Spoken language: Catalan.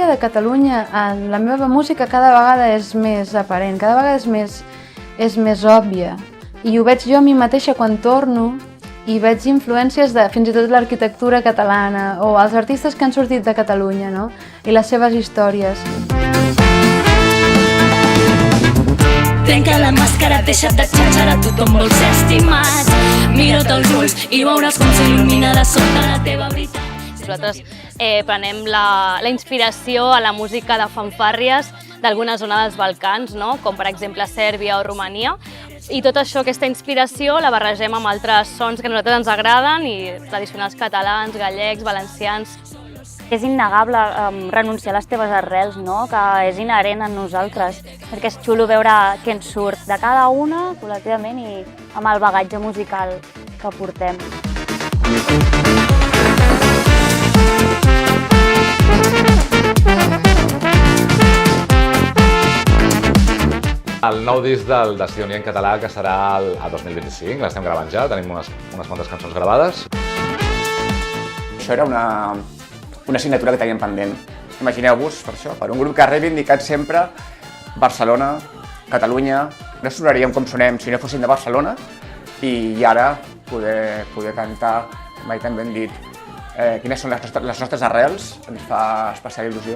de Catalunya en la meva música cada vegada és més aparent, cada vegada és més òbvia. I ho veig jo a mi mateixa quan torno i veig influències de fins i tot l'arquitectura catalana o els artistes que han sortit de Catalunya, no? I les seves històries. Trenca la màscara, deixa't de xatxara, tothom vol ser estimat. Mira't als ulls i veuràs com s'il·lumina de sobte la teva veritat. Nosaltres prenem la inspiració a la música de fanfàrries d'alguna zona dels Balcans, no? Com per exemple Sèrbia o Romania, i tot això, aquesta inspiració, la barregem amb altres sons que a nosaltres ens agraden, i tradicionals catalans, gallecs, valencians. És innegable renunciar a les teves arrels, no? Que és inherent a nosaltres, perquè és xulo veure què ens surt de cada una col·lectivament i amb el bagatge musical que portem. El nou disc del Sidonia en català, que serà el 2025, l'estem gravant ja, tenim unes quantes cançons gravades. Això era una assignatura que teníem pendent. Imagineu-vos, per això, per un grup que ha reivindicat sempre Barcelona, Catalunya. No sonaríem com sonem si no fóssim de Barcelona, i ara poder cantar, mai tan ben dit, quines són les nostres arrels, ens fa especial il·lusió.